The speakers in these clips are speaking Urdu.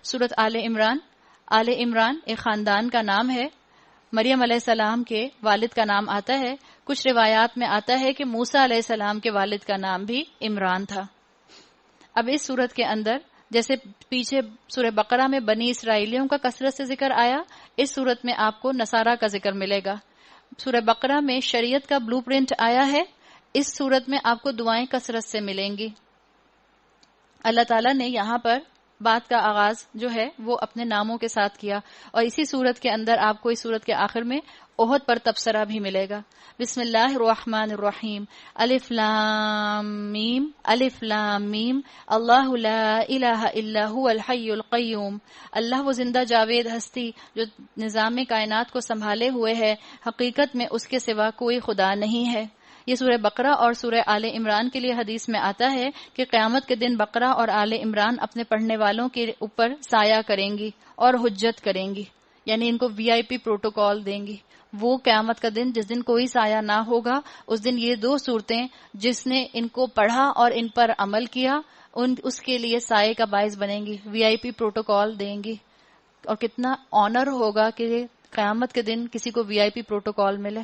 سورت آل عمران. آل عمران ایک خاندان کا نام ہے. مریم علیہ السلام کے والد کا نام آتا ہے. کچھ روایات میں آتا ہے کہ موسیٰ علیہ السلام کے والد کا نام بھی عمران تھا. اب اس سورت کے اندر جیسے پیچھے سورہ بقرہ میں بنی اسرائیلیوں کا کثرت سے ذکر آیا، اس سورت میں آپ کو نصارہ کا ذکر ملے گا. سورہ بقرہ میں شریعت کا بلو پرنٹ آیا ہے، اس سورت میں آپ کو دعائیں کثرت سے ملیں گی. اللہ تعالیٰ نے یہاں پر بات کا آغاز جو ہے وہ اپنے ناموں کے ساتھ کیا، اور اسی سورت کے اندر آپ کو اس سورت کے آخر میں احد پر تبصرہ بھی ملے گا. بسم اللہ الرحمن الرحیم. الف لام میم الف لام میم اللہ لا الہ الا هو الحی القیوم. اللہ وہ زندہ جاوید ہستی جو نظام کائنات کو سنبھالے ہوئے ہے، حقیقت میں اس کے سوا کوئی خدا نہیں ہے. یہ سورہ بقرہ اور سورہ آل عمران کے لیے حدیث میں آتا ہے کہ قیامت کے دن بقرہ اور آل عمران اپنے پڑھنے والوں کے اوپر سایہ کریں گی اور حجت کریں گی، یعنی ان کو VIP پروٹوکول دیں گی. وہ قیامت کا دن جس دن کوئی سایہ نہ ہوگا، اس دن یہ دو صورتیں جس نے ان کو پڑھا اور ان پر عمل کیا اس کے لیے سائے کا باعث بنیں گی، VIP پروٹوکول دیں گی. اور کتنا آنر ہوگا کہ قیامت کے دن کسی کو VIP پروٹوکول ملے.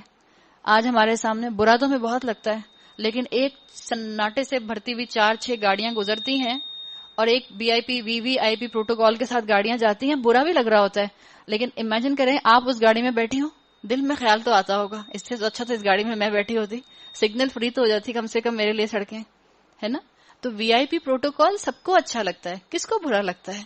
آج ہمارے سامنے برا تو ہمیں بہت لگتا ہے، لیکن ایک سناٹے سے بھرتی ہوئی 4-6 گاڑیاں گزرتی ہیں اور ایک VVIP پروٹوکول کے ساتھ گاڑیاں جاتی ہیں، برا بھی لگ رہا ہوتا ہے. لیکن امیجن کریں آپ اس گاڑی میں بیٹھی ہوں، دل میں خیال تو آتا ہوگا اس سے اچھا تو اس گاڑی میں بیٹھی ہوتی، سگنل فری تو ہو جاتی کم سے کم میرے لیے سڑکیں، ہے نا. تو VIP پروٹوکول سب کو اچھا لگتا ہے، کس کو برا لگتا ہے؟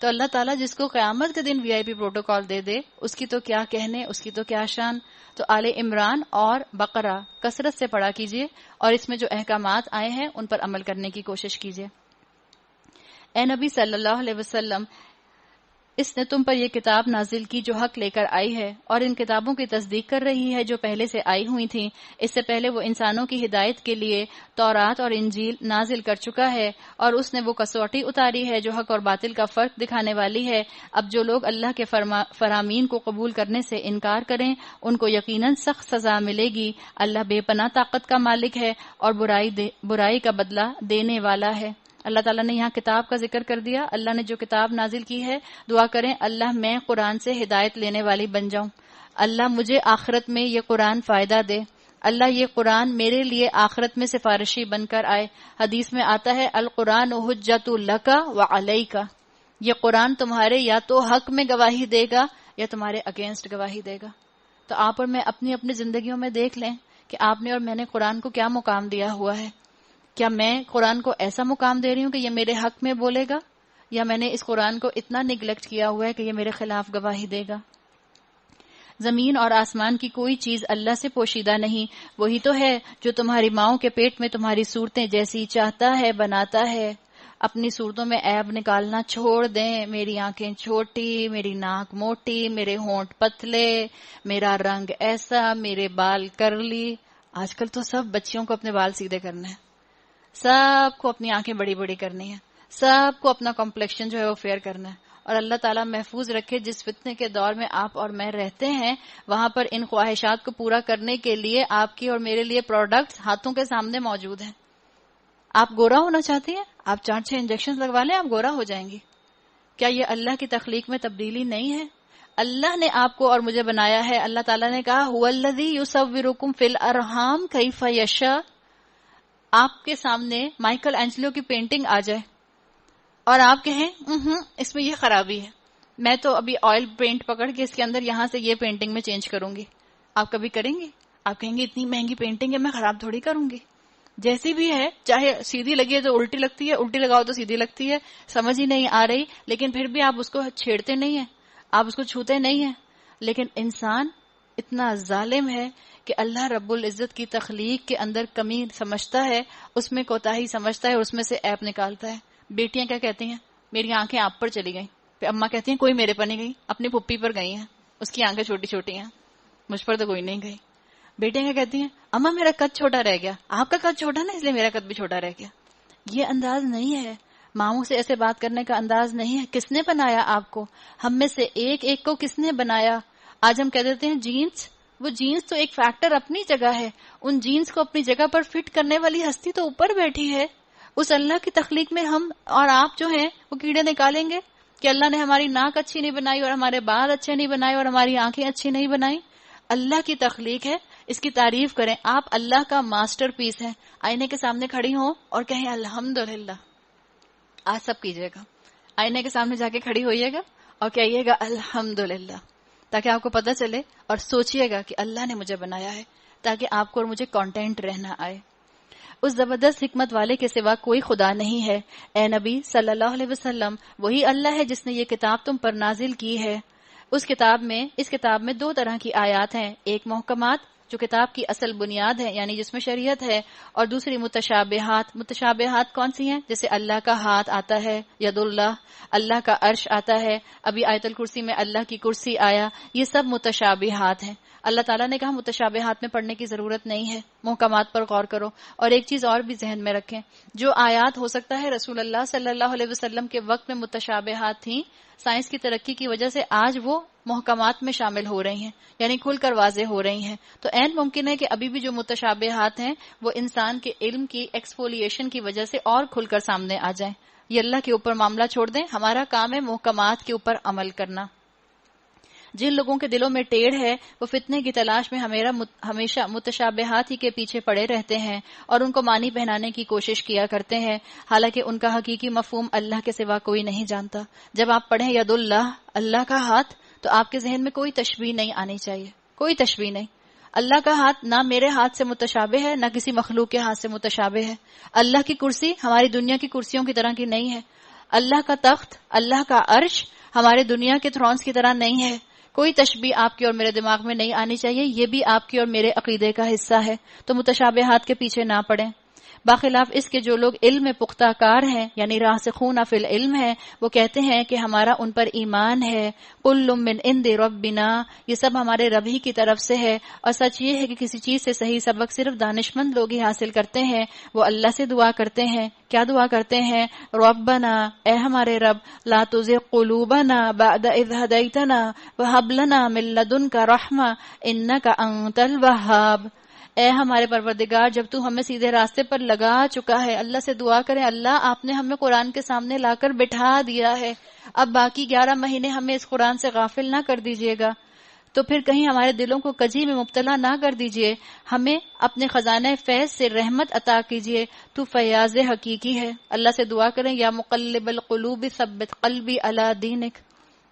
تو اللہ تعالیٰ جس کو قیامت کے دن VIP پروٹوکول دے دے، اس کی تو کیا کہنے، اس کی تو کیا شان. تو آل عمران اور بقرہ کثرت سے پڑھا کیجئے اور اس میں جو احکامات آئے ہیں ان پر عمل کرنے کی کوشش کیجئے. اے نبی صلی اللہ علیہ وسلم، اس نے تم پر یہ کتاب نازل کی جو حق لے کر آئی ہے اور ان کتابوں کی تصدیق کر رہی ہے جو پہلے سے آئی ہوئی تھیں. اس سے پہلے وہ انسانوں کی ہدایت کے لیے تورات اور انجیل نازل کر چکا ہے، اور اس نے وہ کسوٹی اتاری ہے جو حق اور باطل کا فرق دکھانے والی ہے. اب جو لوگ اللہ کے فرامین کو قبول کرنے سے انکار کریں ان کو یقیناً سخت سزا ملے گی. اللہ بے پناہ طاقت کا مالک ہے اور برائی کا بدلہ دینے والا ہے. اللہ تعالیٰ نے یہاں کتاب کا ذکر کر دیا. اللہ نے جو کتاب نازل کی ہے، دعا کریں اللہ میں قرآن سے ہدایت لینے والی بن جاؤں. اللہ مجھے آخرت میں یہ قرآن فائدہ دے. اللہ یہ قرآن میرے لیے آخرت میں سفارشی بن کر آئے. حدیث میں آتا ہے القرآن حجت لک و علیک. یہ قرآن تمہارے یا تو حق میں گواہی دے گا یا تمہارے اگینسٹ گواہی دے گا. تو آپ اور میں اپنی اپنی زندگیوں میں دیکھ لیں کہ آپ نے اور میں نے قرآن کو کیا مقام دیا ہوا ہے. کیا میں قرآن کو ایسا مقام دے رہی ہوں کہ یہ میرے حق میں بولے گا، یا میں نے اس قرآن کو اتنا نیگلیکٹ کیا ہوا ہے کہ یہ میرے خلاف گواہی دے گا. زمین اور آسمان کی کوئی چیز اللہ سے پوشیدہ نہیں. وہی تو ہے جو تمہاری ماؤں کے پیٹ میں تمہاری صورتیں جیسی چاہتا ہے بناتا ہے. اپنی صورتوں میں عیب نکالنا چھوڑ دیں. میری آنکھیں چھوٹی، میری ناک موٹی، میرے ہونٹ پتلے، میرا رنگ ایسا، میرے بال کرلی. آج کل تو سب بچیوں کو اپنے بال سیدھے کرنے ہیں، سب کو اپنی آنکھیں بڑی بڑی کرنی ہے، سب کو اپنا کمپلیکشن جو ہے وہ فیئر کرنا ہے. اور اللہ تعالیٰ محفوظ رکھے جس فتنے کے دور میں آپ اور میں رہتے ہیں، وہاں پر ان خواہشات کو پورا کرنے کے لیے آپ کی اور میرے لیے پروڈکٹس ہاتھوں کے سامنے موجود ہیں. آپ گورا ہونا چاہتی ہیں، آپ 4-6 انجیکشن لگوا لیں، آپ گورا ہو جائیں گی. کیا یہ اللہ کی تخلیق میں تبدیلی نہیں ہے؟ اللہ نے آپ کو اور مجھے بنایا ہے. اللہ تعالیٰ نے کہا هو الذی یصورکم فی الارحام کیف یشاء. آپ کے سامنے مائیکل اینجلو کی پینٹنگ آ جائے اور آپ کہیں اس میں یہ خرابی ہے، میں تو ابھی آئل پینٹ پکڑ کے اس کے اندر یہاں سے یہ پینٹنگ میں چینج کروں گی. آپ کبھی کریں گے؟ آپ کہیں گے اتنی مہنگی پینٹنگ ہے میں خراب تھوڑی کروں گی. جیسی بھی ہے، چاہے سیدھی لگی ہے تو الٹی لگتی ہے، الٹی لگاؤ تو سیدھی لگتی ہے، سمجھ ہی نہیں آ رہی، لیکن پھر بھی آپ اس کو چھیڑتے نہیں ہیں، آپ اس کو چھوتے نہیں ہیں. لیکن انسان اتنا ظالم ہے کہ اللہ رب العزت کی تخلیق کے اندر کمی سمجھتا ہے، اس میں کوتاہی سمجھتا ہے اور اس میں سے عیب نکالتا ہے. بیٹیاں کیا کہتی ہیں؟ میری آنکھیں آپ پر چلی گئیں. پھر اماں کہتی ہیں کوئی میرے پر نہیں گئی، اپنی پھپھی پر گئی ہیں، اس کی آنکھیں چھوٹی چھوٹی ہیں، مجھ پر تو کوئی نہیں گئی. بیٹیاں کیا کہتی ہیں؟ اماں میرا قد چھوٹا رہ گیا، آپ کا قد چھوٹا نا اس لیے میرا قد بھی چھوٹا رہ گیا. یہ انداز نہیں ہے، ماؤں سے ایسے بات کرنے کا انداز نہیں ہے. کس نے بنایا آپ کو؟ ہم میں سے ایک ایک کو کس نے بنایا؟ آج ہم کہہ دیتے ہیں جینز، وہ جینز تو ایک فیکٹر اپنی جگہ ہے، ان جینز کو اپنی جگہ پر فٹ کرنے والی ہستی تو اوپر بیٹھی ہے. اس اللہ کی تخلیق میں ہم اور آپ جو ہیں وہ کیڑے نکالیں گے. کہ اللہ نے ہماری ناک اچھی نہیں بنائی اور ہمارے بال اچھے نہیں بنائے اور ہماری آنکھیں اچھی نہیں بنائی. اللہ کی تخلیق ہے، اس کی تعریف کریں. آپ اللہ کا ماسٹر پیس ہیں. آئینے کے سامنے کھڑی ہوں اور کہیں الحمدللہ. آج سب کیجیے گا، آئینے کے سامنے جا کے کھڑی ہوئیے گا اور کہیے گا الحمدللہ، تاکہ آپ کو پتہ چلے اور سوچیے گا کہ اللہ نے مجھے بنایا ہے، تاکہ آپ کو اور مجھے کانٹینٹ رہنا آئے. اس زبردست حکمت والے کے سوا کوئی خدا نہیں ہے. اے نبی صلی اللہ علیہ وسلم، وہی اللہ ہے جس نے یہ کتاب تم پر نازل کی ہے. اس کتاب میں 2 طرح کی آیات ہیں، ایک محکمات جو کتاب کی اصل بنیاد ہے یعنی جس میں شریعت ہے، اور دوسری متشابہات. متشابہات کون سی ہیں؟ جیسے اللہ کا ہاتھ آتا ہے، ید اللہ، اللہ کا عرش آتا ہے، ابھی آیت الکرسی میں اللہ کی کرسی آیا. یہ سب متشابہات ہیں. اللہ تعالیٰ نے کہا متشابہات میں پڑھنے کی ضرورت نہیں ہے، محکمات پر غور کرو. اور ایک چیز اور بھی ذہن میں رکھیں، جو آیات ہو سکتا ہے رسول اللہ صلی اللہ علیہ وسلم کے وقت میں متشابہات تھیں، سائنس کی ترقی کی وجہ سے آج وہ محکمات میں شامل ہو رہی ہیں، یعنی کھل کر واضح ہو رہی ہیں. تو عین ممکن ہے کہ ابھی بھی جو متشابہات ہیں وہ انسان کے علم کی ایکسفولیشن کی وجہ سے اور کھل کر سامنے آ جائیں. یہ اللہ کے اوپر معاملہ چھوڑ دیں، ہمارا کام ہے محکمات کے اوپر عمل کرنا. جن لوگوں کے دلوں میں ٹیڑھ ہے وہ فتنے کی تلاش میں ہمیشہ متشابہات ہی کے پیچھے پڑے رہتے ہیں اور ان کو معنی پہنانے کی کوشش کیا کرتے ہیں، حالانکہ ان کا حقیقی مفہوم اللہ کے سوا کوئی نہیں جانتا. جب آپ پڑھیں ید اللہ، اللہ کا ہاتھ، تو آپ کے ذہن میں کوئی تشبیہ نہیں آنی چاہیے، کوئی تشبیہ نہیں. اللہ کا ہاتھ نہ میرے ہاتھ سے متشابہ ہے، نہ کسی مخلوق کے ہاتھ سے متشابہ ہے. اللہ کی کرسی ہماری دنیا کی کرسیوں کی طرح کی نہیں ہے. اللہ کا تخت، اللہ کا عرش ہمارے دنیا کے تھرونز کی طرح نہیں ہے. کوئی تشبیہ آپ کی اور میرے دماغ میں نہیں آنی چاہیے، یہ بھی آپ کی اور میرے عقیدے کا حصہ ہے. تو متشابہات کے پیچھے نہ پڑیں. باخلاف اس کے جو لوگ علم میں پختہ کار ہیں یعنی راسخون فی العلم ہیں، وہ کہتے ہیں کہ ہمارا ان پر ایمان ہے. کل من عند ربنا، یہ سب ہمارے رب ہی کی طرف سے ہے. اور سچ یہ ہے کہ کسی چیز سے صحیح سبق صرف دانشمند لوگ ہی حاصل کرتے ہیں. وہ اللہ سے دعا کرتے ہیں. کیا دعا کرتے ہیں؟ ربنا، اے ہمارے رب، لا تزغ قلوبنا بعد اذ ہدیتنا وہب لنا من لدنک رحمہ انک انت الوہاب. اے ہمارے پروردگار، جب تو ہمیں سیدھے راستے پر لگا چکا ہے، اللہ سے دعا کریں اللہ آپ نے ہمیں قرآن کے سامنے لا کر بٹھا دیا ہے، اب باقی 11 مہینے ہمیں اس قرآن سے غافل نہ کر دیجیے گا. تو پھر کہیں ہمارے دلوں کو کجی میں مبتلا نہ کر دیجیے، ہمیں اپنے خزانہ فیض سے رحمت عطا کیجیے، تو فیاض حقیقی ہے. اللہ سے دعا کریں یا مقلب القلوب ثبت قلبی علی دینک.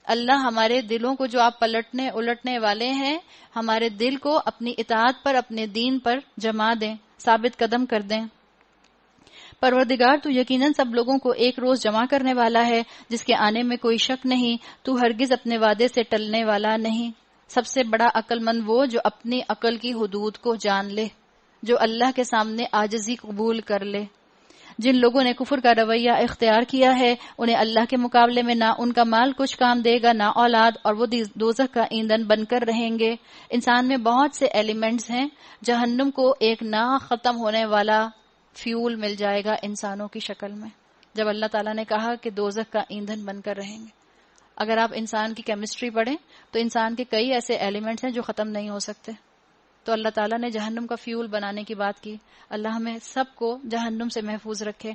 اللہ ہمارے دلوں کو، جو آپ پلٹنے الٹنے والے ہیں، ہمارے دل کو اپنی اطاعت پر، اپنے دین پر جما دیں، ثابت قدم کر دیں. پروردگار تو یقیناً سب لوگوں کو ایک روز جمع کرنے والا ہے جس کے آنے میں کوئی شک نہیں. تو ہرگز اپنے وعدے سے ٹلنے والا نہیں. سب سے بڑا عقل مند وہ جو اپنی عقل کی حدود کو جان لے، جو اللہ کے سامنے عاجزی قبول کر لے. جن لوگوں نے کفر کا رویہ اختیار کیا ہے انہیں اللہ کے مقابلے میں نہ ان کا مال کچھ کام دے گا، نہ اولاد، اور وہ دوزخ کا ایندھن بن کر رہیں گے. انسان میں بہت سے ایلیمنٹس ہیں، جہنم کو ایک نہ ختم ہونے والا فیول مل جائے گا انسانوں کی شکل میں. جب اللہ تعالیٰ نے کہا کہ دوزخ کا ایندھن بن کر رہیں گے، اگر آپ انسان کی کیمسٹری پڑھیں تو انسان کے کئی ایسے ایلیمنٹس ہیں جو ختم نہیں ہو سکتے. تو اللہ تعالیٰ نے جہنم کا فیول بنانے کی بات کی. اللہ ہمیں سب کو جہنم سے محفوظ رکھے.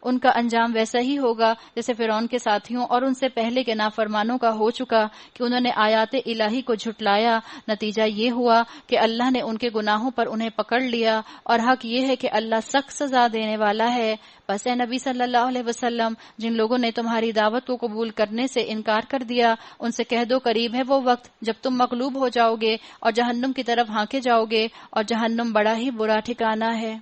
ان کا انجام ویسا ہی ہوگا جیسے فرعون کے ساتھیوں اور ان سے پہلے کے نافرمانوں کا ہو چکا کہ انہوں نے آیات الہی کو جھٹلایا. نتیجہ یہ ہوا کہ اللہ نے ان کے گناہوں پر انہیں پکڑ لیا، اور حق یہ ہے کہ اللہ سخت سزا دینے والا ہے. بس اے نبی صلی اللہ علیہ وسلم، جن لوگوں نے تمہاری دعوت کو قبول کرنے سے انکار کر دیا ان سے کہہ دو قریب ہے وہ وقت جب تم مغلوب ہو جاؤ گے اور جہنم کی طرف ہانکے جاؤ گے، اور جہنم بڑا ہی برا ٹھکانہ ہے.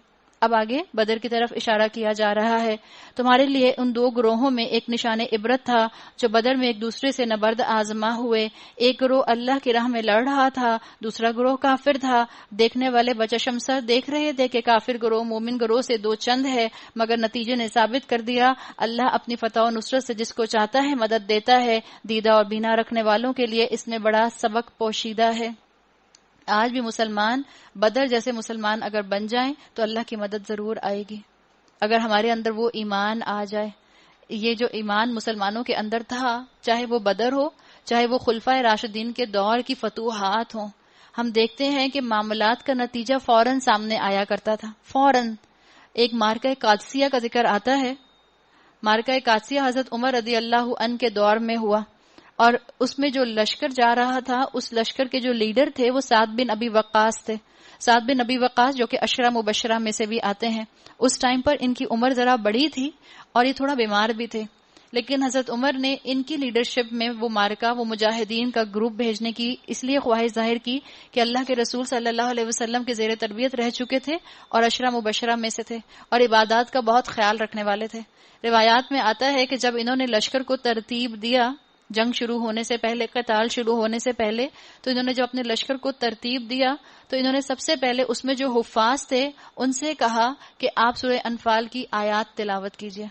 اب آگے بدر کی طرف اشارہ کیا جا رہا ہے. تمہارے لیے ان 2 گروہوں میں ایک نشان عبرت تھا جو بدر میں ایک دوسرے سے نبرد آزما ہوئے. ایک گروہ اللہ کی راہ میں لڑ رہا تھا، دوسرا گروہ کافر تھا. دیکھنے والے بچشم سر دیکھ رہے تھے کہ کافر گروہ مومن گروہ سے 2 چند ہے، مگر نتیجے نے ثابت کر دیا اللہ اپنی فتح و نصرت سے جس کو چاہتا ہے مدد دیتا ہے. دیدہ اور بینا رکھنے والوں کے لیے اس میں بڑا سبق پوشیدہ ہے. آج بھی مسلمان بدر جیسے مسلمان اگر بن جائیں تو اللہ کی مدد ضرور آئے گی، اگر ہمارے اندر وہ ایمان آ جائے. یہ جو ایمان مسلمانوں کے اندر تھا، چاہے وہ بدر ہو، چاہے وہ خلفائے راشدین کے دور کی فتوحات ہوں، ہم دیکھتے ہیں کہ معاملات کا نتیجہ فوراً سامنے آیا کرتا تھا. فوراً ایک مارکہ قادسیہ کا ذکر آتا ہے مارکہ قادسیہ حضرت عمر رضی اللہ عنہ کے دور میں ہوا، اور اس میں جو لشکر جا رہا تھا اس لشکر کے جو لیڈر تھے وہ سعد بن ابی وقاص تھے. سعد بن ابی وقاص جو کہ عشرہ مبشرہ میں سے بھی آتے ہیں. اس ٹائم پر ان کی عمر ذرا بڑی تھی اور یہ تھوڑا بیمار بھی تھے، لیکن حضرت عمر نے ان کی لیڈرشپ میں وہ مارکہ، وہ مجاہدین کا گروپ بھیجنے کی اس لیے خواہش ظاہر کی کہ اللہ کے رسول صلی اللہ علیہ وسلم کے زیر تربیت رہ چکے تھے اور عشرہ مبشرہ میں سے تھے اور عبادات کا بہت خیال رکھنے والے تھے. روایات میں آتا ہے کہ جب انہوں نے لشکر کو ترتیب دیا جنگ شروع ہونے سے پہلے، قتال شروع ہونے سے پہلے، تو انہوں نے جب اپنے لشکر کو ترتیب دیا تو انہوں نے سب سے پہلے اس میں جو حفاظ تھے ان سے کہا کہ آپ سورہ انفال کی آیات تلاوت کیجیے.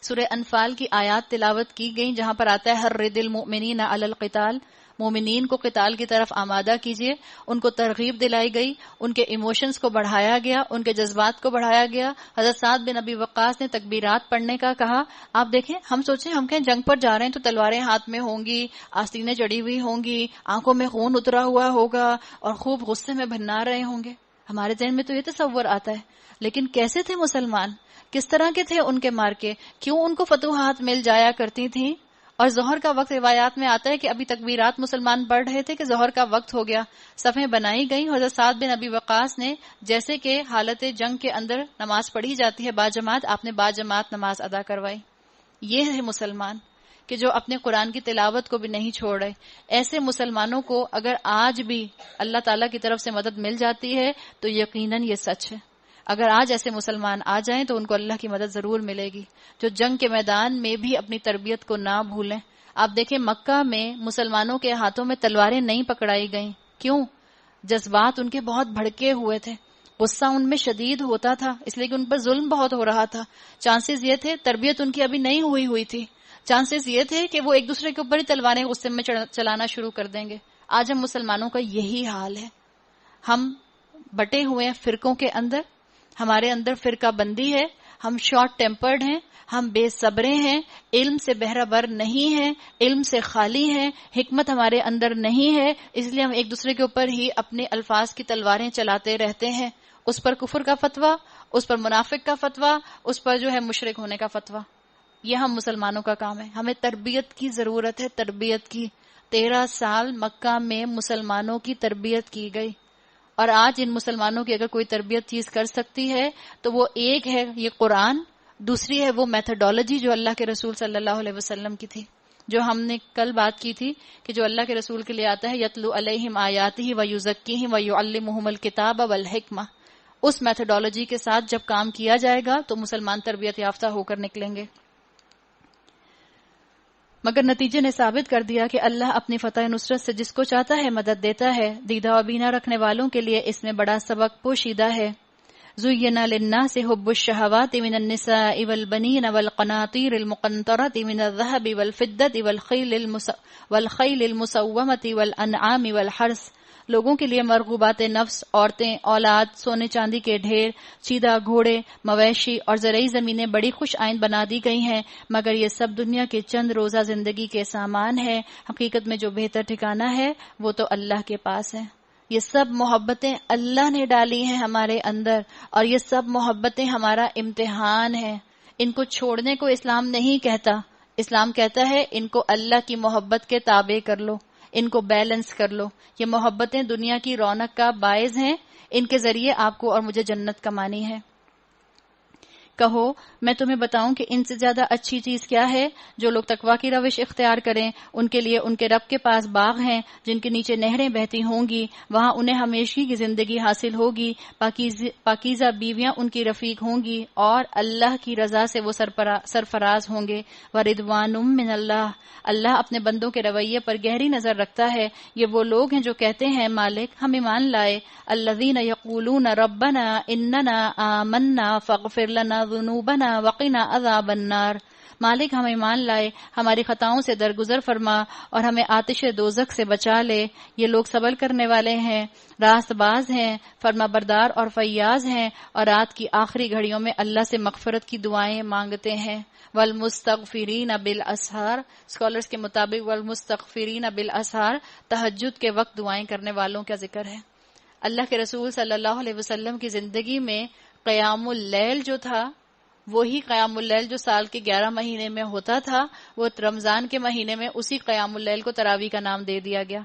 سورہ انفال کی آیات تلاوت کی گئی جہاں پر آتا ہے حرد المؤمنین علی القتال، مومنین کو قتال کی طرف آمادہ کیجیے. ان کو ترغیب دلائی گئی، ان کے ایموشنز کو بڑھایا گیا، ان کے جذبات کو بڑھایا گیا. حضرت سعد بن ابی وقاص نے تکبیرات پڑھنے کا کہا. آپ دیکھیں، ہم سوچیں ہم کہیں جنگ پر جا رہے ہیں تو تلواریں ہاتھ میں ہوں گی، آستینیں چڑھی ہوئی ہوں گی، آنکھوں میں خون اترا ہوا ہوگا اور خوب غصے میں بھننا رہے ہوں گے. ہمارے ذہن میں تو یہ تصور آتا ہے، لیکن کیسے تھے مسلمان؟ کس طرح کے تھے ان کے مارکے؟ کیوں ان کو فتوحات مل جایا کرتی تھیں؟ اور ظہر کا وقت روایات میں آتا ہے کہ ابھی تکبیرات مسلمان پڑھ رہے تھے کہ ظہر کا وقت ہو گیا، صفیں بنائی گئیں. حضرت سعد بن ابی وقاص نے جیسے کہ حالت جنگ کے اندر نماز پڑھی جاتی ہے باجماعت، آپ نے باجماعت نماز ادا کروائی. یہ ہے مسلمان کہ جو اپنے قرآن کی تلاوت کو بھی نہیں چھوڑ رہے. ایسے مسلمانوں کو اگر آج بھی اللہ تعالیٰ کی طرف سے مدد مل جاتی ہے تو یقیناً یہ سچ ہے. اگر آج ایسے مسلمان آ جائیں تو ان کو اللہ کی مدد ضرور ملے گی، جو جنگ کے میدان میں بھی اپنی تربیت کو نہ بھولیں. آپ دیکھیں مکہ میں مسلمانوں کے ہاتھوں میں تلواریں نہیں پکڑائی گئیں. کیوں؟ جذبات ان کے بہت بھڑکے ہوئے تھے، غصہ ان میں شدید ہوتا تھا، اس لیے کہ ان پر ظلم بہت ہو رہا تھا. چانسز یہ تھے، تربیت ان کی ابھی نہیں ہوئی تھی، چانسز یہ تھے کہ وہ ایک دوسرے کے اوپر ہی تلواریں غصے میں چلانا شروع کر دیں گے. آج ہم مسلمانوں کا یہی حال ہے. ہم بٹے ہوئے ہیں فرقوں کے اندر، ہمارے اندر فرقہ بندی ہے، ہم شارٹ ٹیمپرڈ ہیں، ہم بے صبرے ہیں، علم سے بہرہ بر نہیں ہیں، علم سے خالی ہیں، حکمت ہمارے اندر نہیں ہے، اس لیے ہم ایک دوسرے کے اوپر ہی اپنے الفاظ کی تلواریں چلاتے رہتے ہیں. اس پر کفر کا فتویٰ، اس پر منافق کا فتویٰ، اس پر جو ہے مشرک ہونے کا فتویٰ. یہ ہم مسلمانوں کا کام ہے. ہمیں تربیت کی ضرورت ہے، تربیت کی. 13 سال مکہ میں مسلمانوں کی تربیت کی گئی، اور آج ان مسلمانوں کی اگر کوئی تربیت چیز کر سکتی ہے تو وہ ایک ہے یہ قرآن، دوسری ہے وہ میتھڈالوجی جو اللہ کے رسول صلی اللہ علیہ وسلم کی تھی، جو ہم نے کل بات کی تھی کہ جو اللہ کے رسول کے لیے آتا ہے یتلو علیہم آیاتہ ویزکیہم ویعلمہم الکتاب والحکمہ. اس میتھڈالوجی کے ساتھ جب کام کیا جائے گا تو مسلمان تربیت یافتہ ہو کر نکلیں گے. مگر نتیجے نے ثابت کر دیا کہ اللہ اپنی فتح نصرت سے جس کو چاہتا ہے مدد دیتا ہے. دیدہ و بینا رکھنے والوں کے لیے اس میں بڑا سبق پوشیدہ ہے. زُيِّنَ لِلنَّاسِ حُبُّ الشَّهَوَاتِ مِنَ النِّسَاءِ وَالْبَنِينَ وَالْقَنَاطِيرِ الْمُقَنطَرَةِ مِنَ الذَّهَبِ وَالْفِضَّةِ وَالْخَيْلِ الْمُسَوَّمَةِ وَالْأَنْعَامِ وَالْحَرْثِ. لوگوں کے لیے مرغوبات نفس، عورتیں، اولاد، سونے چاندی کے ڈھیر، چیدہ گھوڑے، مویشی اور زرعی زمینیں بڑی خوش آئند بنا دی گئی ہیں، مگر یہ سب دنیا کے چند روزہ زندگی کے سامان ہے. حقیقت میں جو بہتر ٹھکانہ ہے وہ تو اللہ کے پاس ہے. یہ سب محبتیں اللہ نے ڈالی ہیں ہمارے اندر، اور یہ سب محبتیں ہمارا امتحان ہے. ان کو چھوڑنے کو اسلام نہیں کہتا. اسلام کہتا ہے ان کو اللہ کی محبت کے تابع کر لو، ان کو بیلنس کر لو. یہ محبتیں دنیا کی رونق کا باعث ہیں، ان کے ذریعے آپ کو اور مجھے جنت کمانی ہے. کہو میں تمہیں بتاؤں کہ ان سے زیادہ اچھی چیز کیا ہے؟ جو لوگ تقویٰ کی روش اختیار کریں ان کے لیے ان کے رب کے پاس باغ ہیں جن کے نیچے نہریں بہتی ہوں گی، وہاں انہیں ہمیشگی کی زندگی حاصل ہوگی. پاکیزہ بیویاں ان کی رفیق ہوں گی اور اللہ کی رضا سے وہ سرفراز ہوں گے. وَرِضْوَانٌ مِّنَ اللَّهِ. اللہ اپنے بندوں کے رویے پر گہری نظر رکھتا ہے. یہ وہ لوگ ہیں جو کہتے ہیں مالک ہم ایمان لائے. الذین یقولون ربنا اننا آمنا فاغفر لنا ذنوبنا وقنا عذاب النار. مالک ہم ایمان لائے، ہماری خطاؤں سے درگزر فرما اور ہمیں آتش دوزخ سے بچا لے. یہ لوگ صبر کرنے والے ہیں، راست باز ہیں، فرما بردار اور فیاض ہیں، اور رات کی آخری گھڑیوں میں اللہ سے مغفرت کی دعائیں مانگتے ہیں. والمستغفرین بالاسحار. اسکالرز کے مطابق والمستغفرین بالاسحار تہجد کے وقت دعائیں کرنے والوں کا ذکر ہے. اللہ کے رسول صلی اللہ علیہ وسلم کی زندگی میں قیام اللیل جو تھا وہی قیام اللیل جو سال کے 11 مہینے میں ہوتا تھا، وہ رمضان کے مہینے میں اسی قیام اللیل کو تراویح کا نام دے دیا گیا۔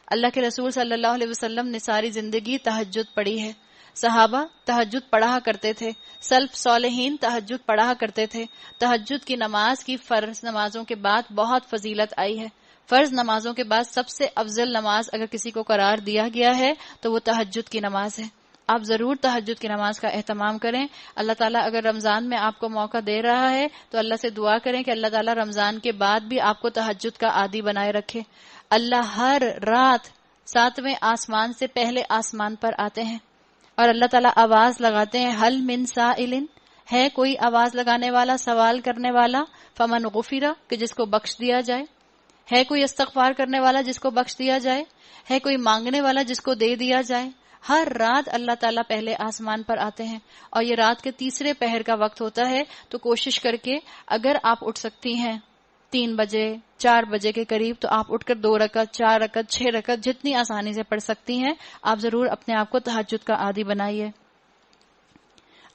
اللہ کے رسول صلی اللہ علیہ وسلم نے ساری زندگی تہجد پڑھی ہے۔ صحابہ تہجد پڑھا کرتے تھے، سلف صالحین تہجد پڑھا کرتے تھے۔ تہجد کی نماز کی فرض نمازوں کے بعد بہت فضیلت آئی ہے۔ فرض نمازوں کے بعد سب سے افضل نماز اگر کسی کو قرار دیا گیا ہے تو وہ تہجد کی نماز ہے۔ آپ ضرور تہجد کی نماز کا اہتمام کریں۔ اللہ تعالیٰ اگر رمضان میں آپ کو موقع دے رہا ہے تو اللہ سے دعا کریں کہ اللہ تعالیٰ رمضان کے بعد بھی آپ کو تہجد کا عادی بنائے رکھے۔ اللہ ہر رات 7ویں آسمان سے پہلے آسمان پر آتے ہیں اور اللہ تعالیٰ آواز لگاتے ہیں، حل من سائل، ہے کوئی آواز لگانے والا، سوال کرنے والا، فمن غفرہ، کہ جس کو بخش دیا جائے، ہے کوئی استغفار کرنے والا جس کو بخش دیا جائے، ہے کوئی مانگنے والا جس کو دے دیا جائے۔ ہر رات اللہ تعالیٰ پہلے آسمان پر آتے ہیں اور یہ رات کے تیسرے پہر کا وقت ہوتا ہے، تو کوشش کر کے اگر آپ اٹھ سکتی ہیں 3 بجے 4 بجے کے قریب تو آپ اٹھ کر 2 رکعت 4 رکعت 6 رکعت جتنی آسانی سے پڑھ سکتی ہیں آپ ضرور اپنے آپ کو تہجد کا عادی بنائیے۔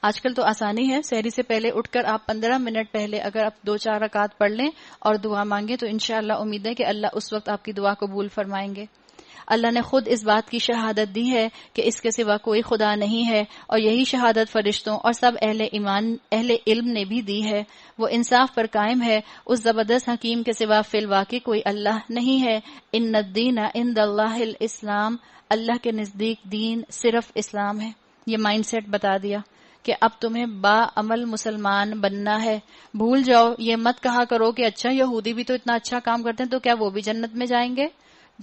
آج کل تو آسانی ہے، سحری سے پہلے اٹھ کر آپ 15 منٹ پہلے اگر آپ 2-4 رکعت پڑھ لیں اور دعا مانگیں تو انشاءاللہ امید ہے کہ اللہ اس وقت آپ کی دعا قبول فرمائیں گے۔ اللہ نے خود اس بات کی شہادت دی ہے کہ اس کے سوا کوئی خدا نہیں ہے، اور یہی شہادت فرشتوں اور سب اہل علم نے بھی دی ہے۔ وہ انصاف پر قائم ہے، اس زبردست حکیم کے سوا فی الواقع کوئی اللہ نہیں ہے۔ ان الدین عند اللہ الاسلام، اللہ کے نزدیک دین صرف اسلام ہے۔ یہ مائنڈ سیٹ بتا دیا کہ اب تمہیں با عمل مسلمان بننا ہے۔ بھول جاؤ، یہ مت کہا کرو کہ اچھا یہودی بھی تو اتنا اچھا کام کرتے ہیں تو کیا وہ بھی جنت میں جائیں گے،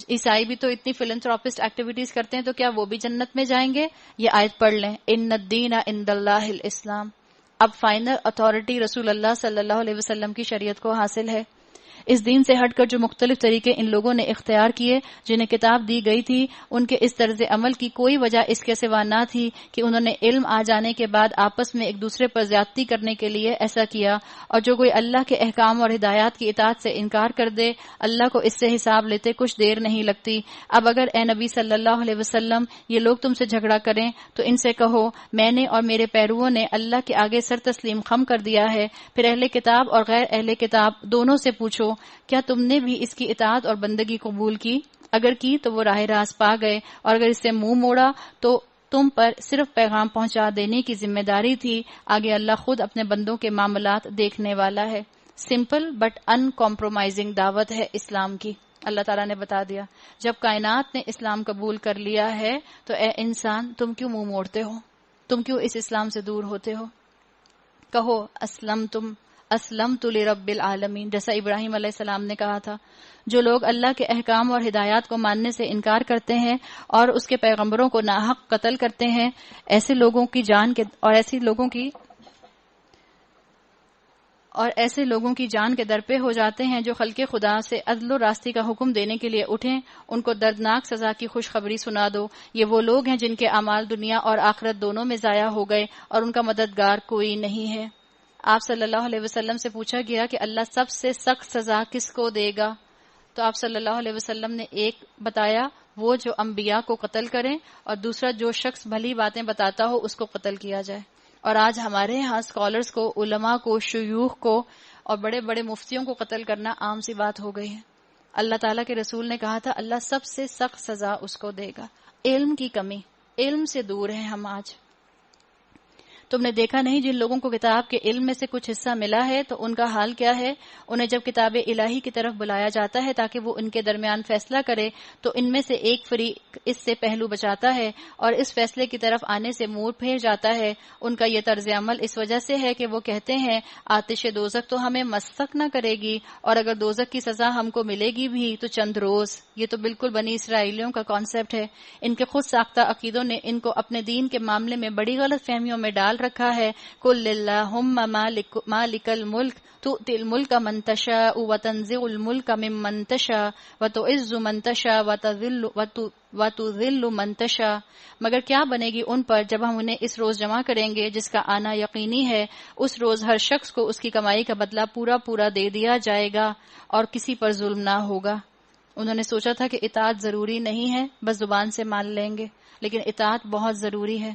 عیسائی بھی تو اتنی فلنتھراپسٹ ایکٹیویٹیز کرتے ہیں تو کیا وہ بھی جنت میں جائیں گے۔ یہ آیت پڑھ لیں، ان الدین عند اللہ الاسلام۔ اب فائنل اتھارٹی رسول اللہ صلی اللہ علیہ وسلم کی شریعت کو حاصل ہے۔ اس دین سے ہٹ کر جو مختلف طریقے ان لوگوں نے اختیار کیے جنہیں کتاب دی گئی تھی، ان کے اس طرز عمل کی کوئی وجہ اس کے سوا نہ تھی کہ انہوں نے علم آ جانے کے بعد آپس میں ایک دوسرے پر زیادتی کرنے کے لیے ایسا کیا، اور جو کوئی اللہ کے احکام اور ہدایات کی اطاعت سے انکار کر دے اللہ کو اس سے حساب لیتے کچھ دیر نہیں لگتی۔ اب اگر اے نبی صلی اللہ علیہ وسلم یہ لوگ تم سے جھگڑا کریں تو ان سے کہو میں نے اور میرے پیرووں نے اللہ کے آگے سر تسلیم خم کر دیا ہے، پھر اہل کتاب اور غیر اہل کتاب دونوں سے پوچھو کیا تم نے بھی اس کی اطاعت اور بندگی قبول کی؟ اگر کی تو وہ راہ راست پا گئے، اور اگر اس سے منہ موڑا تو تم پر صرف پیغام پہنچا دینے کی ذمہ داری تھی۔ آگے اللہ خود اپنے بندوں کے معاملات دیکھنے والا ہے۔ سمپل بٹ ان کمپرومائزنگ دعوت ہے اسلام کی۔ اللہ تعالیٰ نے بتا دیا جب کائنات نے اسلام قبول کر لیا ہے تو اے انسان تم کیوں منہ موڑتے ہو، تم کیوں اس اسلام سے دور ہوتے ہو؟ کہو اسلمت لرب العالمین، جیسا ابراہیم علیہ السلام نے کہا تھا۔ جو لوگ اللہ کے احکام اور ہدایات کو ماننے سے انکار کرتے ہیں اور اس کے پیغمبروں کو ناحق قتل کرتے ہیں، ایسے لوگوں کی جان کے درپے ہو جاتے ہیں جو خلق خدا سے عدل و راستی کا حکم دینے کے لیے اٹھیں، ان کو دردناک سزا کی خوشخبری سنا دو۔ یہ وہ لوگ ہیں جن کے اعمال دنیا اور آخرت دونوں میں ضائع ہو گئے اور ان کا مددگار کوئی نہیں ہے۔ آپ صلی اللہ علیہ وسلم سے پوچھا گیا کہ اللہ سب سے سخت سزا کس کو دے گا؟ تو آپ صلی اللہ علیہ وسلم نے ایک بتایا، وہ جو انبیاء کو قتل کریں، اور دوسرا جو شخص بھلی باتیں بتاتا ہو اس کو قتل کیا جائے۔ اور آج ہمارے ہاں اسکالرز کو، علماء کو، شیوخ کو اور بڑے بڑے مفتیوں کو قتل کرنا عام سی بات ہو گئی ہے۔ اللہ تعالیٰ کے رسول نے کہا تھا اللہ سب سے سخت سزا اس کو دے گا۔ علم کی کمی، علم سے دور ہیں ہم آج۔ تم نے دیکھا نہیں جن لوگوں کو کتاب کے علم میں سے کچھ حصہ ملا ہے تو ان کا حال کیا ہے؟ انہیں جب کتاب الہی کی طرف بلایا جاتا ہے تاکہ وہ ان کے درمیان فیصلہ کرے تو ان میں سے ایک فریق اس سے پہلو بچاتا ہے اور اس فیصلے کی طرف آنے سے منہ پھیر جاتا ہے۔ ان کا یہ طرز عمل اس وجہ سے ہے کہ وہ کہتے ہیں آتش دوزخ تو ہمیں مسک نہ کرے گی، اور اگر دوزخ کی سزا ہم کو ملے گی بھی تو چند روز۔ یہ تو بالکل بنی اسرائیلیوں کا کانسیپٹ ہے۔ ان کے خود ساختہ عقیدوں نے ان کو اپنے دین کے معاملے میں بڑی غلط فہمیوں میں ڈال رکھا ہے۔ قل اللہم مالک الملک تؤتی الملک من تشاء وتنزع الملک ممن تشاء وتعز من تشاء وتذل من تشاء۔ مگر کیا بنے گی ان پر جب ہم انہیں اس روز جمع کریں گے جس کا آنا یقینی ہے۔ اس روز ہر شخص کو اس کی کمائی کا بدلہ پورا پورا دے دیا جائے گا اور کسی پر ظلم نہ ہوگا۔ انہوں نے سوچا تھا کہ اطاعت ضروری نہیں ہے، بس زبان سے مان لیں گے، لیکن اطاعت بہت ضروری ہے۔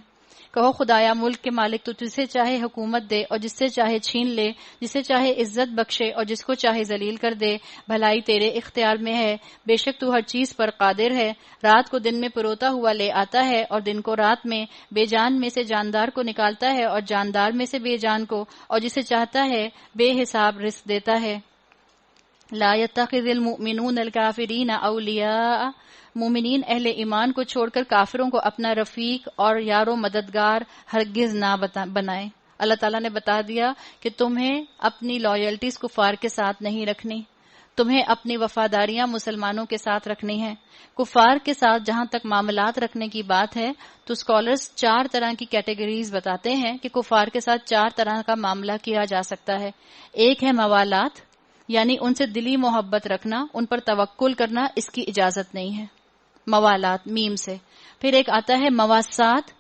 کہو خدایا ملک کے مالک تو جسے چاہے حکومت دے اور جس سے چاہے چھین لے، جسے چاہے عزت بخشے اور جس کو چاہے ذلیل کر دے، بھلائی تیرے اختیار میں ہے، بے شک تو ہر چیز پر قادر ہے۔ رات کو دن میں پروتا ہوا لے آتا ہے اور دن کو رات میں، بے جان میں سے جاندار کو نکالتا ہے اور جاندار میں سے بے جان کو، اور جسے چاہتا ہے بے حساب رزق دیتا ہے۔ لا يتخذ المؤمنون الكافرین اولیاء، مومنین اہل ایمان کو چھوڑ کر کافروں کو اپنا رفیق اور یار و مددگار ہرگز نہ بنائے۔ اللہ تعالیٰ نے بتا دیا کہ تمہیں اپنی لائلٹیز کفار کے ساتھ نہیں رکھنی، تمہیں اپنی وفاداریاں مسلمانوں کے ساتھ رکھنی ہیں۔ کفار کے ساتھ جہاں تک معاملات رکھنے کی بات ہے تو اسکالرز 4 طرح کی کیٹیگریز بتاتے ہیں کہ کفار کے ساتھ 4 طرح کا معاملہ کیا جا سکتا ہے۔ ایک ہے موالات، یعنی ان سے دلی محبت رکھنا، ان پر توکل کرنا، اس کی اجازت نہیں ہے، موالات میم سے۔ پھر ایک آتا ہے مواسات،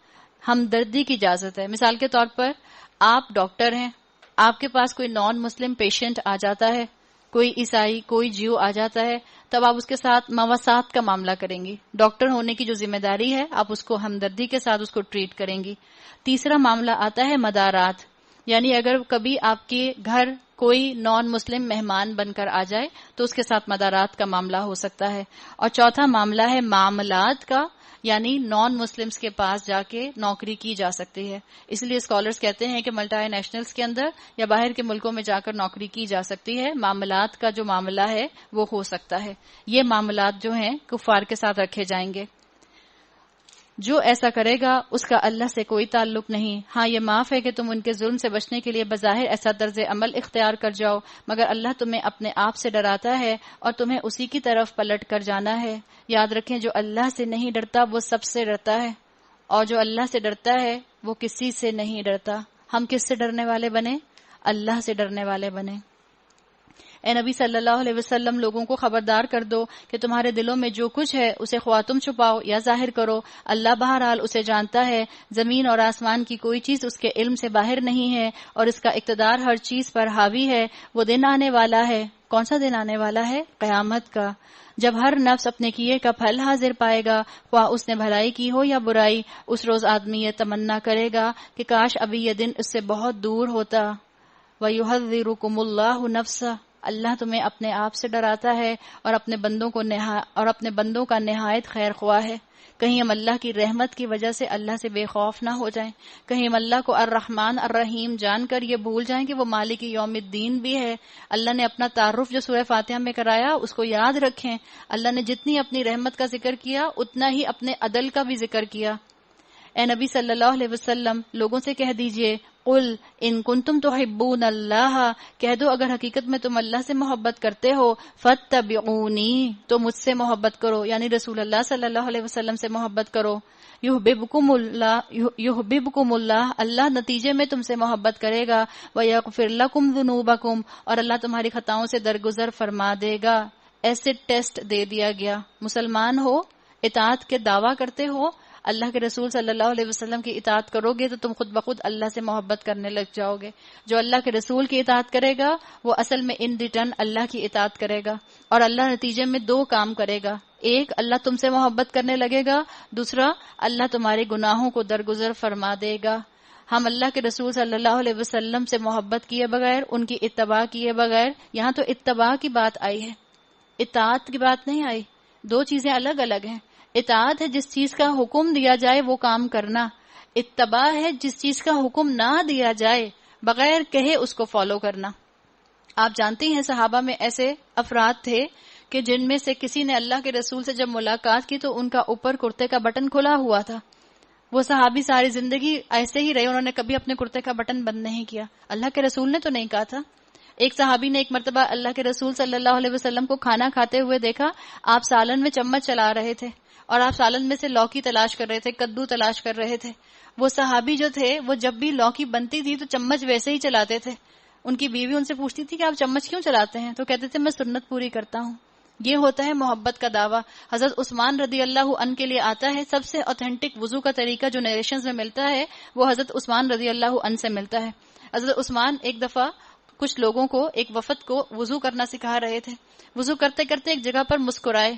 ہمدردی کی اجازت ہے۔ مثال کے طور پر آپ ڈاکٹر ہیں، آپ کے پاس کوئی نان مسلم پیشنٹ آ جاتا ہے، کوئی عیسائی، کوئی جیو آ جاتا ہے، تب آپ اس کے ساتھ مواسات کا معاملہ کریں گی۔ ڈاکٹر ہونے کی جو ذمہ داری ہے آپ اس کو ہمدردی کے ساتھ اس کو ٹریٹ کریں گی۔ تیسرا معاملہ آتا ہے مدارات، یعنی اگر کبھی آپ کے گھر کوئی نان مسلم مہمان بن کر آ جائے تو اس کے ساتھ مدارات کا معاملہ ہو سکتا ہے۔ اور چوتھا معاملہ ہے معاملات کا، یعنی نان مسلمز کے پاس جا کے نوکری کی جا سکتی ہے۔ اس لیے اسکالرز کہتے ہیں کہ ملٹی نیشنلز کے اندر یا باہر کے ملکوں میں جا کر نوکری کی جا سکتی ہے۔ معاملات کا جو معاملہ ہے وہ ہو سکتا ہے۔ یہ معاملات جو ہیں کفار کے ساتھ رکھے جائیں گے۔ جو ایسا کرے گا اس کا اللہ سے کوئی تعلق نہیں۔ ہاں یہ معاف ہے کہ تم ان کے ظلم سے بچنے کے لیے بظاہر ایسا طرز عمل اختیار کر جاؤ، مگر اللہ تمہیں اپنے آپ سے ڈراتا ہے اور تمہیں اسی کی طرف پلٹ کر جانا ہے۔ یاد رکھیں جو اللہ سے نہیں ڈرتا وہ سب سے ڈرتا ہے، اور جو اللہ سے ڈرتا ہے وہ کسی سے نہیں ڈرتا۔ ہم کس سے ڈرنے والے بنے؟ اللہ سے ڈرنے والے بنے۔ اے نبی صلی اللہ علیہ وسلم لوگوں کو خبردار کر دو کہ تمہارے دلوں میں جو کچھ ہے اسے خواہ تم چھپاؤ یا ظاہر کرو، اللہ بہرحال اسے جانتا ہے۔ زمین اور آسمان کی کوئی چیز اس کے علم سے باہر نہیں ہے اور اس کا اقتدار ہر چیز پر حاوی ہے۔ وہ دن آنے والا ہے، کون سا دن آنے والا ہے؟ قیامت کا، جب ہر نفس اپنے کیے کا پھل حاضر پائے گا، خواہ اس نے بھلائی کی ہو یا برائی۔ اس روز آدمی یہ تمنا کرے گا کہ کاش ابھی یہ دن اس سے بہت دور ہوتا۔ وَيُحَذِّرُكُمُ اللَّهُ نَفْسَهُ، اللہ تمہیں اپنے آپ سے ڈراتا ہے اور اپنے بندوں کا نہایت خیر خواہ ہے۔ کہیں ہم اللہ کی رحمت کی وجہ سے اللہ سے بے خوف نہ ہو جائیں، کہیں ہم اللہ کو الرحمن الرحیم جان کر یہ بھول جائیں کہ وہ مالک یوم الدین بھی ہے۔ اللہ نے اپنا تعارف جو سورہ فاتحہ میں کرایا اس کو یاد رکھیں۔ اللہ نے جتنی اپنی رحمت کا ذکر کیا اتنا ہی اپنے عدل کا بھی ذکر کیا۔ اے نبی صلی اللہ علیہ وسلم لوگوں سے کہہ دیجئے قل ان کنتم تحبون اللہ، کہہ دو اگر حقیقت میں تم اللہ سے محبت کرتے ہو، فاتبعونی، تو مجھ سے محبت کرو، یعنی رسول اللہ صلی اللہ علیہ وسلم سے محبت کرو۔ یحببکم اللہ، اللہ نتیجے میں تم سے محبت کرے گا، ویغفر لکم ذنوبکم، اور اللہ تمہاری خطاؤں سے درگزر فرما دے گا۔ ایسے ٹیسٹ دے دیا گیا، مسلمان ہو، اطاعت کے دعویٰ کرتے ہو، اللہ کے رسول صلی اللہ علیہ وسلم کی اطاعت کرو گے تو تم خود بخود اللہ سے محبت کرنے لگ جاؤ گے۔ جو اللہ کے رسول کی اطاعت کرے گا وہ اصل میں ان ریٹرن اللہ کی اطاعت کرے گا، اور اللہ نتیجے میں 2 کام کرے گا، ایک اللہ تم سے محبت کرنے لگے گا، دوسرا اللہ تمہارے گناہوں کو درگزر فرما دے گا۔ ہم اللہ کے رسول صلی اللہ علیہ وسلم سے محبت کیے بغیر، ان کی اتباع کیے بغیر، یہاں تو اتباع کی بات آئی ہے، اطاعت کی بات نہیں آئی، 2 چیزیں الگ الگ ہیں۔ اطاعت ہے جس چیز کا حکم دیا جائے وہ کام کرنا، اتباع ہے جس چیز کا حکم نہ دیا جائے بغیر کہے اس کو فالو کرنا۔ آپ جانتے ہیں صحابہ میں ایسے افراد تھے کہ جن میں سے کسی نے اللہ کے رسول سے جب ملاقات کی تو ان کا اوپر کرتے کا بٹن کھلا ہوا تھا۔ وہ صحابی ساری زندگی ایسے ہی رہے، انہوں نے کبھی اپنے کرتے کا بٹن بند نہیں کیا، اللہ کے رسول نے تو نہیں کہا تھا۔ ایک صحابی نے ایک مرتبہ اللہ کے رسول صلی اللہ علیہ وسلم کو کھانا کھاتے ہوئے دیکھا، آپ سالن میں چمچ چلا رہے تھے اور آپ سالن میں سے لوکی تلاش کر رہے تھے، کدو تلاش کر رہے تھے۔ وہ صحابی جو تھے وہ جب بھی لوکی بنتی تھی تو چمچ ویسے ہی چلاتے تھے۔ ان کی بیوی ان سے پوچھتی تھی کہ آپ چمچ کیوں چلاتے ہیں؟ تو کہتے تھے میں سنت پوری کرتا ہوں۔ یہ ہوتا ہے محبت کا دعویٰ۔ حضرت عثمان رضی اللہ عنہ کے لیے آتا ہے سب سے اوتھینٹک وضو کا طریقہ جو نیریشنز میں ملتا ہے وہ حضرت عثمان رضی اللہ عنہ سے ملتا ہے۔ حضرت عثمان ایک دفعہ کچھ لوگوں کو، ایک وفد کو وضو کرنا سکھا رہے تھے۔ وضو کرتے کرتے ایک جگہ پر مسکرائے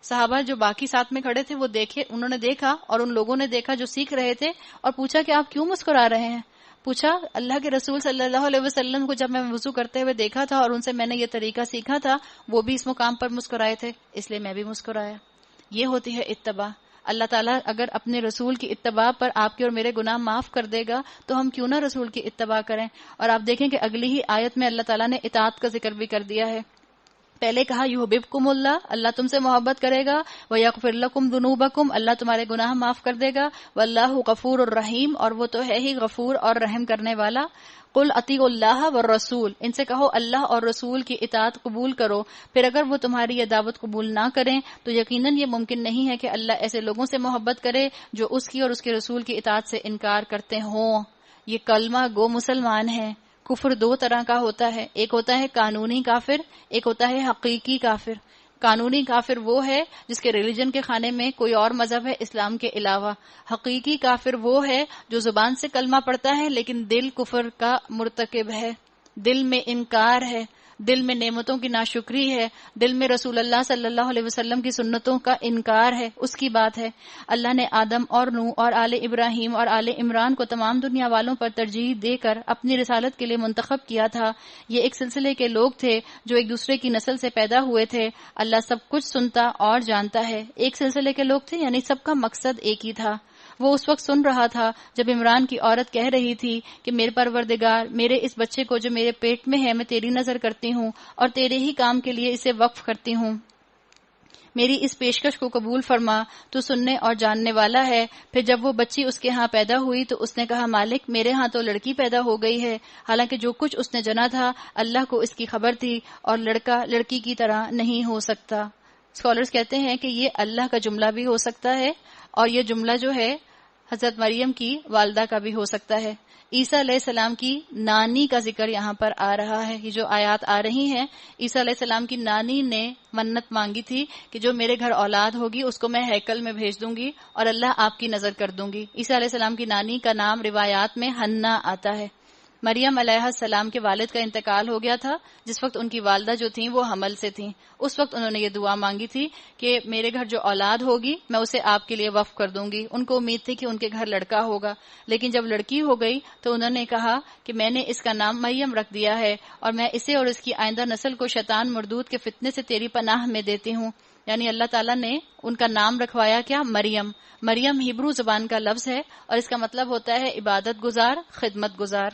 صحابہ جو باقی ساتھ میں کھڑے تھے وہ انہوں نے دیکھا اور ان لوگوں نے دیکھا جو سیکھ رہے تھے، اور پوچھا کہ آپ کیوں مسکرا رہے ہیں؟ پوچھا اللہ کے رسول صلی اللہ علیہ وسلم کو جب میں وضو کرتے ہوئے دیکھا تھا اور ان سے میں نے یہ طریقہ سیکھا تھا، وہ بھی اس مقام پر مسکرائے تھے، اس لیے میں بھی مسکرایا۔ یہ ہوتی ہے اتباع۔ اللہ تعالیٰ اگر اپنے رسول کی اتباع پر آپ کے اور میرے گناہ معاف کر دے گا تو ہم کیوں نہ رسول کی اتباع کریں۔ اور آپ دیکھیں کہ اگلی ہی آیت میں اللہ تعالیٰ نے اطاعت کا ذکر بھی کر دیا ہے۔ پہلے کہا یحببکم اللہ، اللہ تم سے محبت کرے گا، ویغفر لکم ذنوبکم، اللہ تمہارے گناہ معاف کر دے گا، واللہ غفور الرحیم، اور وہ تو ہے ہی غفور اور رحم کرنے والا۔ قل اطیعوا اللہ والرسول، ان سے کہو اللہ اور رسول کی اطاعت قبول کرو۔ پھر اگر وہ تمہاری یہ دعوت قبول نہ کریں تو یقیناً یہ ممکن نہیں ہے کہ اللہ ایسے لوگوں سے محبت کرے جو اس کی اور اس کے رسول کی اطاعت سے انکار کرتے ہوں۔ یہ کلمہ گو مسلمان ہیں۔ کفر دو طرح کا ہوتا ہے، ایک ہوتا ہے قانونی کافر، ایک ہوتا ہے حقیقی کافر۔ قانونی کافر وہ ہے جس کے ریلیجن کے خانے میں کوئی اور مذہب ہے اسلام کے علاوہ۔ حقیقی کافر وہ ہے جو زبان سے کلمہ پڑھتا ہے لیکن دل کفر کا مرتکب ہے، دل میں انکار ہے، دل میں نعمتوں کی ناشکری ہے، دل میں رسول اللہ صلی اللہ علیہ وسلم کی سنتوں کا انکار ہے، اس کی بات ہے۔ اللہ نے آدم اور نوح اور آل ابراہیم اور آل عمران کو تمام دنیا والوں پر ترجیح دے کر اپنی رسالت کے لیے منتخب کیا تھا۔ یہ ایک سلسلے کے لوگ تھے جو ایک دوسرے کی نسل سے پیدا ہوئے تھے۔ اللہ سب کچھ سنتا اور جانتا ہے۔ ایک سلسلے کے لوگ تھے یعنی سب کا مقصد ایک ہی تھا۔ وہ اس وقت سن رہا تھا جب عمران کی عورت کہہ رہی تھی کہ میرے پروردگار، میرے اس بچے کو جو میرے پیٹ میں ہے میں تیری نظر کرتی ہوں اور تیرے ہی کام کے لیے اسے وقف کرتی ہوں، میری اس پیشکش کو قبول فرما، تو سننے اور جاننے والا ہے۔ پھر جب وہ بچی اس کے ہاں پیدا ہوئی تو اس نے کہا مالک میرے ہاں تو لڑکی پیدا ہو گئی ہے، حالانکہ جو کچھ اس نے جنا تھا اللہ کو اس کی خبر تھی، اور لڑکا لڑکی کی طرح نہیں ہو سکتا۔ اسکالرز کہتے ہیں کہ یہ اللہ کا جملہ بھی ہو سکتا ہے اور یہ جملہ جو ہے حضرت مریم کی والدہ کا بھی ہو سکتا ہے۔ عیسیٰ علیہ السلام کی نانی کا ذکر یہاں پر آ رہا ہے۔ یہ جو آیات آ رہی ہیں، عیسیٰ علیہ السلام کی نانی نے منت مانگی تھی کہ جو میرے گھر اولاد ہوگی اس کو میں ہیکل میں بھیج دوں گی اور اللہ آپ کی نظر کر دوں گی۔ عیسیٰ علیہ السلام کی نانی کا نام روایات میں حنا آتا ہے۔ مریم علیہ السلام کے والد کا انتقال ہو گیا تھا جس وقت ان کی والدہ جو تھیں وہ حمل سے تھیں۔ اس وقت انہوں نے یہ دعا مانگی تھی کہ میرے گھر جو اولاد ہوگی میں اسے آپ کے لیے وقف کر دوں گی۔ ان کو امید تھی کہ ان کے گھر لڑکا ہوگا، لیکن جب لڑکی ہو گئی تو انہوں نے کہا کہ میں نے اس کا نام مریم رکھ دیا ہے اور میں اسے اور اس کی آئندہ نسل کو شیطان مردود کے فتنے سے تیری پناہ میں دیتی ہوں۔ یعنی اللہ تعالیٰ نے ان کا نام رکھوایا کیا؟ مریم۔ مریم ہیبرو زبان کا لفظ ہے اور اس کا مطلب ہوتا ہے عبادت گزار، خدمت گزار۔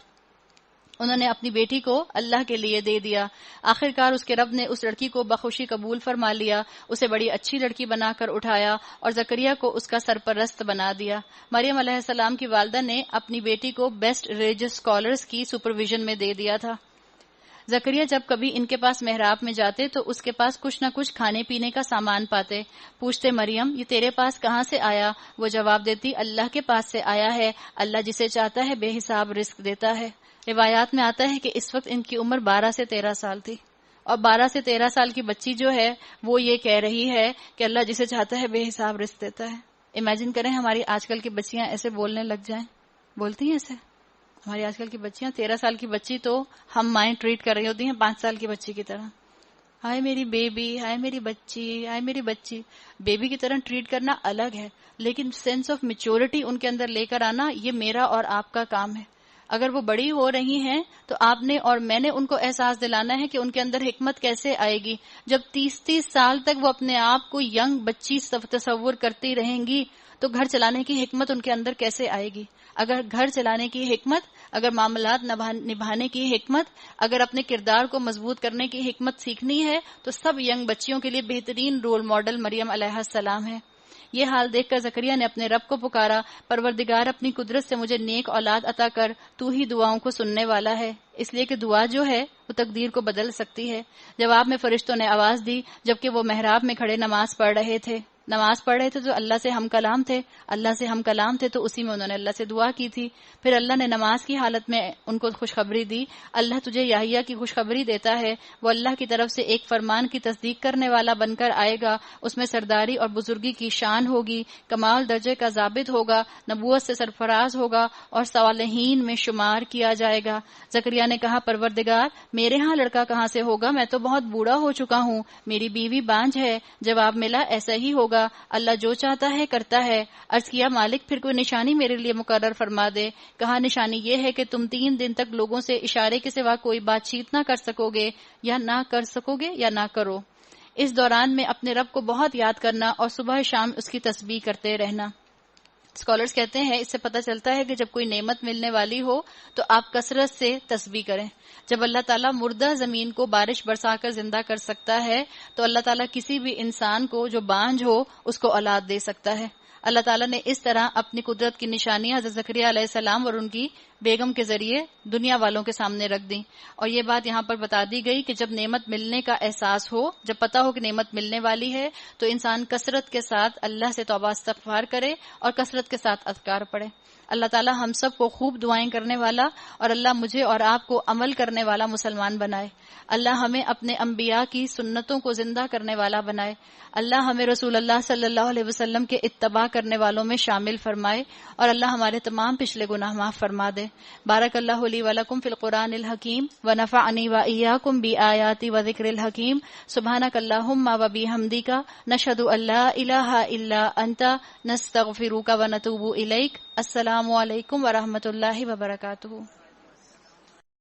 انہوں نے اپنی بیٹی کو اللہ کے لیے دے دیا۔ آخرکار اس کے رب نے اس لڑکی کو بخوشی قبول فرما لیا، اسے بڑی اچھی لڑکی بنا کر اٹھایا اور زکریا کو اس کا سرپرست بنا دیا۔ مریم علیہ السلام کی والدہ نے اپنی بیٹی کو بیسٹ ریلیجس اسکالرز کی سپرویژن میں دے دیا تھا۔ زکریا جب کبھی ان کے پاس محراب میں جاتے تو اس کے پاس کچھ نہ کچھ کھانے پینے کا سامان پاتے۔ پوچھتے مریم یہ تیرے پاس کہاں سے آیا؟ وہ جواب دیتی اللہ کے پاس سے آیا ہے، اللہ جسے چاہتا ہے بے حساب رزق دیتا ہے۔ روایات میں آتا ہے کہ اس وقت ان کی عمر 12 سے 13 سال تھی، اور 12 سے 13 سال کی بچی جو ہے وہ یہ کہہ رہی ہے کہ اللہ جسے چاہتا ہے بے حساب رزق دیتا ہے۔ امیجن کریں ہماری آج کل کی بچیاں ایسے بولنے لگ جائیں، بولتی ہیں ایسے؟ ہماری آج کل کی بچیاں 13 سال کی بچی تو ہم مائیں ٹریٹ کر رہی ہوتی ہیں 5 سال کی بچی کی طرح۔ ہائے میری بیبی، ہائے میری بچی، ہائے میری بچی۔ بیبی کی طرح ٹریٹ کرنا الگ ہے، لیکن سینس آف میچورٹی ان کے اندر لے کر آنا یہ میرا اور آپ کا کام ہے۔ اگر وہ بڑی ہو رہی ہیں تو آپ نے اور میں نے ان کو احساس دلانا ہے کہ ان کے اندر حکمت کیسے آئے گی۔ جب 30 سال تک وہ اپنے آپ کو ینگ بچی تصور کرتی رہیں گی تو گھر چلانے کی حکمت ان کے اندر کیسے آئے گی؟ اگر گھر چلانے کی حکمت، اگر معاملات نبھانے کی حکمت، اگر اپنے کردار کو مضبوط کرنے کی حکمت سیکھنی ہے تو سب ینگ بچیوں کے لیے بہترین رول ماڈل مریم علیہ السلام ہے۔ یہ حال دیکھ کر زکریا نے اپنے رب کو پکارا، پروردگار اپنی قدرت سے مجھے نیک اولاد عطا کر، تو ہی دعاؤں کو سننے والا ہے، اس لیے کہ دعا جو ہے وہ تقدیر کو بدل سکتی ہے۔ جواب میں فرشتوں نے آواز دی جبکہ وہ محراب میں کھڑے نماز پڑھ رہے تھے۔ نماز پڑھ رہے تھے تو اللہ سے ہم کلام تھے، اللہ سے ہم کلام تھے تو اسی میں انہوں نے اللہ سے دعا کی تھی. پھر اللہ نے نماز کی حالت میں ان کو خوشخبری دی. اللہ تجھے یحییٰ کی خوشخبری دیتا ہے، وہ اللہ کی طرف سے ایک فرمان کی تصدیق کرنے والا بن کر آئے گا، اس میں سرداری اور بزرگی کی شان ہوگی، کمال درجے کا ضابط ہوگا، نبوت سے سرفراز ہوگا اور صالحین میں شمار کیا جائے گا. زکریا نے کہا پروردگار میرے ہاں لڑکا کہاں سے ہوگا، میں تو بہت بوڑھا ہو چکا ہوں، میری بیوی بانجھ ہے. جواب ملا ایسا ہی ہوگا، اللہ جو چاہتا ہے کرتا ہے. عرض کیا مالک پھر کوئی نشانی میرے لیے مقرر فرما دے. کہا نشانی یہ ہے کہ تم 3 دن تک لوگوں سے اشارے کے سوا کوئی بات چیت نہ کر سکو گے یا نہ کرو. اس دوران میں اپنے رب کو بہت یاد کرنا اور صبح شام اس کی تسبیح کرتے رہنا. اسکالرز کہتے ہیں اس سے پتہ چلتا ہے کہ جب کوئی نعمت ملنے والی ہو تو آپ کثرت سے تسبیح کریں. جب اللہ تعالیٰ مردہ زمین کو بارش برسا کر زندہ کر سکتا ہے تو اللہ تعالیٰ کسی بھی انسان کو جو بانجھ ہو اس کو اولاد دے سکتا ہے. اللہ تعالیٰ نے اس طرح اپنی قدرت کی نشانیاں حضرت زکریا علیہ السلام اور ان کی بیگم کے ذریعے دنیا والوں کے سامنے رکھ دیں. اور یہ بات یہاں پر بتا دی گئی کہ جب نعمت ملنے کا احساس ہو، جب پتہ ہو کہ نعمت ملنے والی ہے، تو انسان کثرت کے ساتھ اللہ سے توبہ استغفار کرے اور کثرت کے ساتھ اذکار پڑھے. اللہ تعالیٰ ہم سب کو خوب دعائیں کرنے والا اور اللہ مجھے اور آپ کو عمل کرنے والا مسلمان بنائے. اللہ ہمیں اپنے انبیاء کی سنتوں کو زندہ کرنے والا بنائے. اللہ ہمیں رسول اللہ صلی اللہ علیہ وسلم کے اتباع کرنے والوں میں شامل فرمائے اور اللہ ہمارے تمام پچھلے گناہ معاف فرما دے. بارک اللہ لی ولکم فی القرآن الحکیم ونفعنی وإیاکم بآیات وذکر الحکیم. سبحانک اللہم وبحمدک نشہد ان لا الہ الا انت نستغفرک ونتوب الیک. السلام علیکم ورحمۃ اللہ وبرکاتہ.